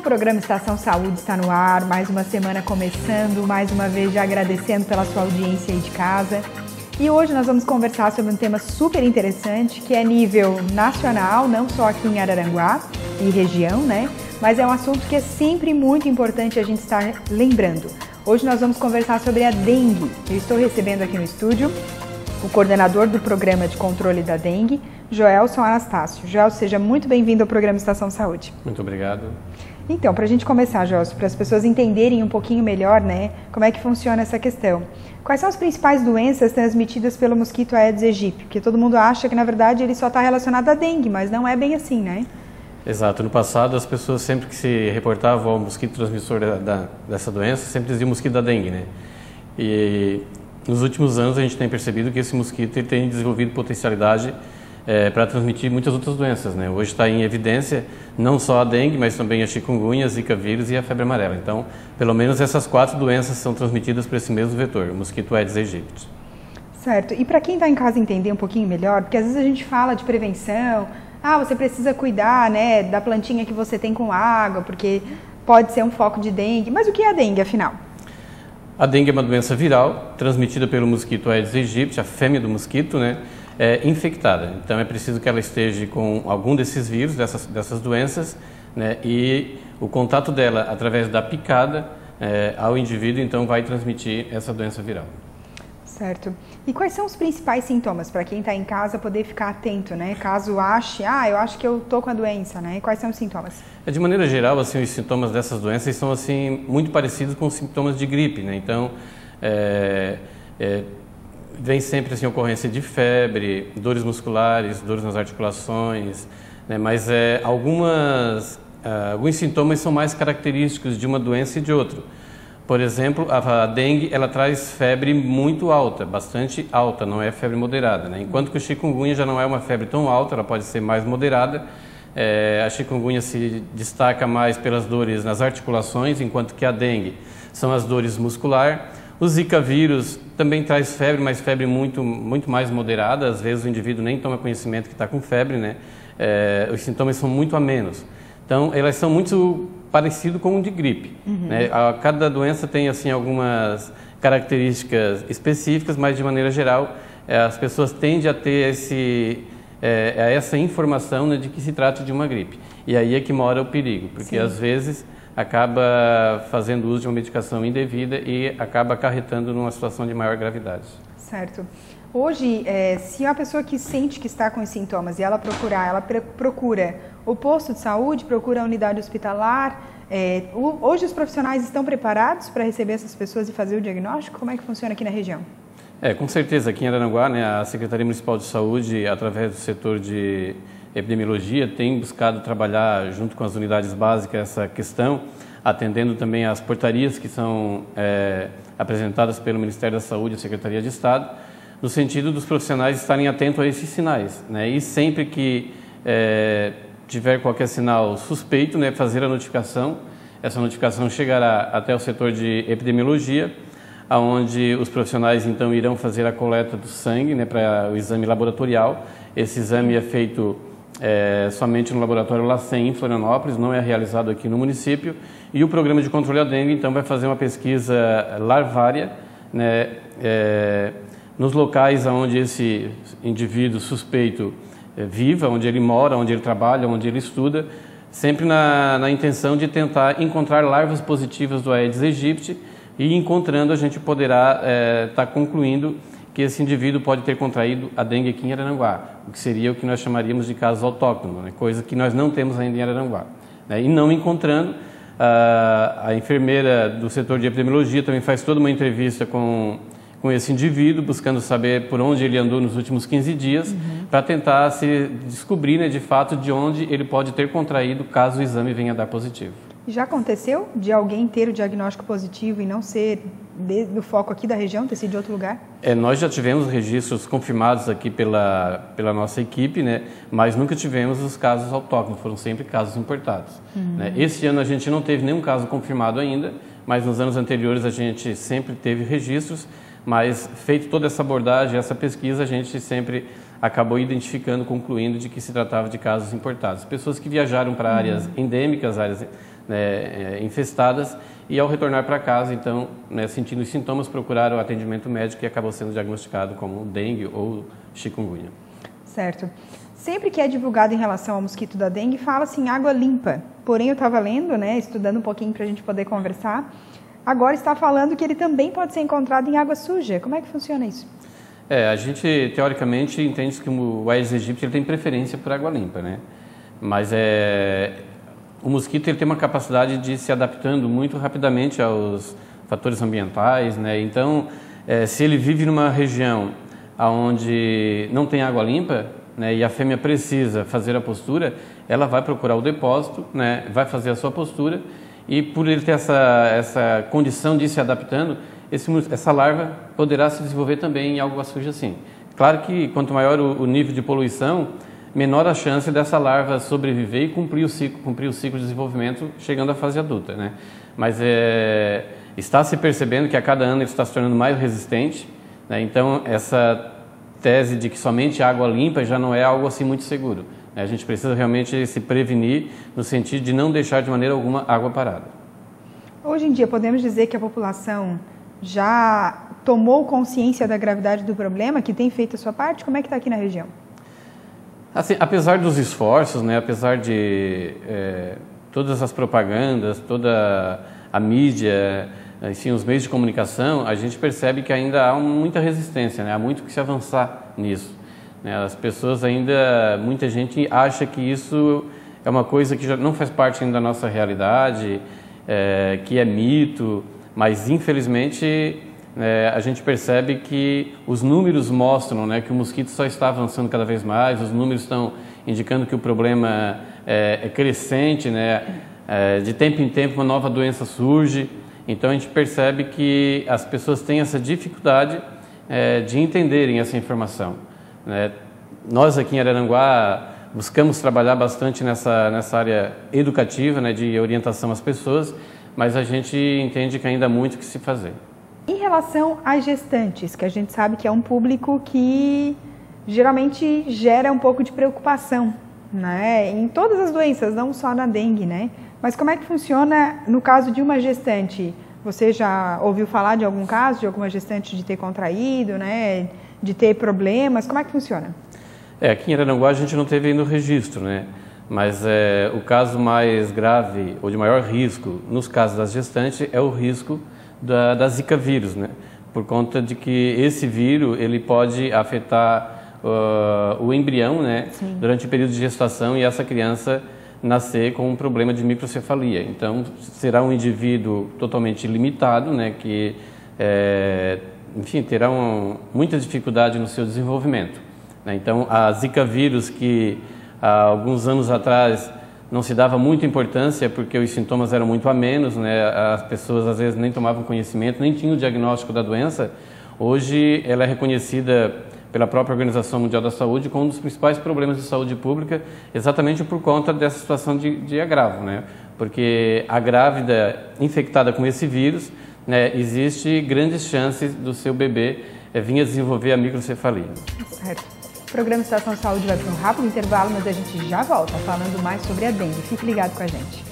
programa Estação Saúde está no ar, mais uma semana começando, mais uma vez já agradecendo pela sua audiência aí de casa. E hoje nós vamos conversar sobre um tema super interessante, que é nível nacional, não só aqui em Araranguá e região, né? Mas é um assunto que é sempre muito importante a gente estar lembrando. Hoje nós vamos conversar sobre a dengue. Eu estou recebendo aqui no estúdio o coordenador do Programa de Controle da Dengue, Joelson Anastácio. Joelson, seja muito bem-vindo ao programa Estação Saúde. Muito obrigado. Então, para a gente começar, Joelson, para as pessoas entenderem um pouquinho melhor, né, como é que funciona essa questão. Quais são as principais doenças transmitidas pelo mosquito Aedes aegypti? Porque todo mundo acha que, na verdade, ele só está relacionado à dengue, mas não é bem assim, né? Exato. No passado, as pessoas sempre que se reportavam ao mosquito transmissor dessa doença, sempre diziam mosquito da dengue, né? E nos últimos anos a gente tem percebido que esse mosquito ele tem desenvolvido potencialidade para transmitir muitas outras doenças, né? Hoje está em evidência não só a dengue, mas também a chikungunya, zika vírus e a febre amarela. Então, pelo menos essas 4 doenças são transmitidas por esse mesmo vetor, o mosquito Aedes aegypti. Certo. E para quem está em casa entender um pouquinho melhor, porque às vezes a gente fala de prevenção, você precisa cuidar, né, da plantinha que você tem com água, porque pode ser um foco de dengue. Mas o que é a dengue, afinal? A dengue é uma doença viral transmitida pelo mosquito Aedes aegypti, a fêmea do mosquito, né? Infectada. Então é preciso que ela esteja com algum desses vírus, dessas doenças, né? E o contato dela através da picada ao indivíduo, então vai transmitir essa doença viral. Certo. E quais são os principais sintomas para quem está em casa poder ficar atento, né? Caso ache, eu acho que eu estou com a doença, né? Quais são os sintomas? De maneira geral, assim, os sintomas dessas doenças são assim muito parecidos com os sintomas de gripe, né? Então, vem sempre assim ocorrência de febre, dores musculares, dores nas articulações, né? Mas alguns sintomas são mais característicos de uma doença e de outra. Por exemplo, a dengue ela traz febre muito alta, bastante alta, não é febre moderada, né? Enquanto que o chikungunya já não é uma febre tão alta, ela pode ser mais moderada. A chikungunya se destaca mais pelas dores nas articulações, enquanto que a dengue são as dores muscular. O zika vírus também traz febre, mas febre muito mais moderada. Às vezes o indivíduo nem toma conhecimento que está com febre, né? Os sintomas são muito a menos. Então, elas são muito parecidas com o de gripe. Né? Cada doença tem assim algumas características específicas, mas de maneira geral as pessoas tendem a ter essa informação, né, de que se trata de uma gripe. E aí é que mora o perigo, porque às vezes acaba fazendo uso de uma medicação indevida e acaba acarretando numa situação de maior gravidade. Certo. Hoje, se a pessoa que sente que está com os sintomas e ela procura o posto de saúde, procura a unidade hospitalar, hoje os profissionais estão preparados para receber essas pessoas e fazer o diagnóstico? Como é que funciona aqui na região? Com certeza, aqui em Araranguá, né, a Secretaria Municipal de Saúde, através do setor de epidemiologia, tem buscado trabalhar junto com as unidades básicas essa questão, atendendo também as portarias que são apresentadas pelo Ministério da Saúde e a Secretaria de Estado, no sentido dos profissionais estarem atentos a esses sinais, né? E sempre que tiver qualquer sinal suspeito, né, fazer a notificação. Essa notificação chegará até o setor de epidemiologia, onde os profissionais então irão fazer a coleta do sangue, né, para o exame laboratorial. Esse exame é feito somente no laboratório LACEN em Florianópolis, não é realizado aqui no município. E o programa de controle da dengue então vai fazer uma pesquisa larvária, né, nos locais onde esse indivíduo suspeito viva, onde ele mora, onde ele trabalha, onde ele estuda, sempre na intenção de tentar encontrar larvas positivas do Aedes aegypti, e encontrando a gente poderá estar concluindo que esse indivíduo pode ter contraído a dengue aqui em Araranguá, o que seria o que nós chamaríamos de caso autóctono, né? Coisa que nós não temos ainda em Araranguá, né? E não encontrando, a enfermeira do setor de epidemiologia também faz toda uma entrevista com esse indivíduo, buscando saber por onde ele andou nos últimos 15 dias, para tentar se descobrir, né, de fato de onde ele pode ter contraído, caso o exame venha a dar positivo. Já aconteceu de alguém ter o diagnóstico positivo e não ser do foco aqui da região, ter sido de outro lugar? Nós já tivemos registros confirmados aqui pela nossa equipe, né, mas nunca tivemos os casos autóctonos, foram sempre casos importados. Né? Esse ano a gente não teve nenhum caso confirmado ainda, mas nos anos anteriores a gente sempre teve registros. Mas, feito toda essa abordagem, essa pesquisa, a gente sempre acabou identificando, concluindo de que se tratava de casos importados. Pessoas que viajaram para áreas endêmicas, áreas né, infestadas, e ao retornar para casa, então, né, sentindo os sintomas, procurar o atendimento médico e acabou sendo diagnosticado como dengue ou chikungunya. Certo. Sempre que é divulgado em relação ao mosquito da dengue, fala-se em água limpa. Porém, eu estava lendo, né, estudando um pouquinho para a gente poder conversar, agora está falando que ele também pode ser encontrado em água suja. Como é que funciona isso? A gente, teoricamente, entende que o Aedes aegypti ele tem preferência por água limpa, né? Mas o mosquito ele tem uma capacidade de se adaptando muito rapidamente aos fatores ambientais, né? Então, se ele vive numa região onde não tem água limpa, né, e a fêmea precisa fazer a postura, ela vai procurar o depósito, né, vai fazer a sua postura, e por ele ter essa condição de ir se adaptando, essa larva poderá se desenvolver também em água suja assim. Claro que quanto maior o nível de poluição, menor a chance dessa larva sobreviver e cumprir o ciclo de desenvolvimento, chegando à fase adulta, né? Mas está se percebendo que a cada ano ele está se tornando mais resistente, né? Então essa tese de que somente água limpa já não é algo assim muito seguro, né? A gente precisa realmente se prevenir no sentido de não deixar de maneira alguma água parada. Hoje em dia podemos dizer que a população já tomou consciência da gravidade do problema, que tem feito a sua parte? Como é que está aqui na região? Assim, apesar dos esforços, né, apesar de todas as propagandas, toda a mídia, enfim, os meios de comunicação, a gente percebe que ainda há muita resistência, né, há muito que se avançar nisso, né. As pessoas ainda, muita gente acha que isso é uma coisa que já não faz parte ainda da nossa realidade, que é mito, mas infelizmente a gente percebe que os números mostram, né, que o mosquito só está avançando cada vez mais, os números estão indicando que o problema é crescente, né, de tempo em tempo uma nova doença surge, então a gente percebe que as pessoas têm essa dificuldade de entenderem essa informação, né. Nós aqui em Araranguá buscamos trabalhar bastante nessa área educativa, né, de orientação às pessoas, mas a gente entende que ainda há muito que se fazer. Em relação às gestantes, que a gente sabe que é um público que geralmente gera um pouco de preocupação, né? Em todas as doenças, não só na dengue, né? Mas como é que funciona no caso de uma gestante? Você já ouviu falar de algum caso, de alguma gestante de ter contraído, né? De ter problemas? Como é que funciona? Aqui em Araranguá a gente não teve ainda o registro, né? Mas o caso mais grave ou de maior risco nos casos das gestantes é o risco da Zika vírus, né? Por conta de que esse vírus ele pode afetar o embrião, né? Sim. Durante o período de gestação e essa criança nascer com um problema de microcefalia. Então será um indivíduo totalmente limitado, né? Que enfim, terá muita dificuldade no seu desenvolvimento, né? Então a Zika vírus, que há alguns anos atrás não se dava muita importância porque os sintomas eram muito amenos, né? As pessoas às vezes nem tomavam conhecimento, nem tinham o diagnóstico da doença. Hoje ela é reconhecida pela própria Organização Mundial da Saúde como um dos principais problemas de saúde pública, exatamente por conta dessa situação de agravo, né? Porque a grávida infectada com esse vírus, né, existe grandes chances do seu bebê vir a desenvolver a microcefalia. Certo. O programa Estação Saúde vai para um rápido intervalo, mas a gente já volta falando mais sobre a dengue. Fique ligado com a gente.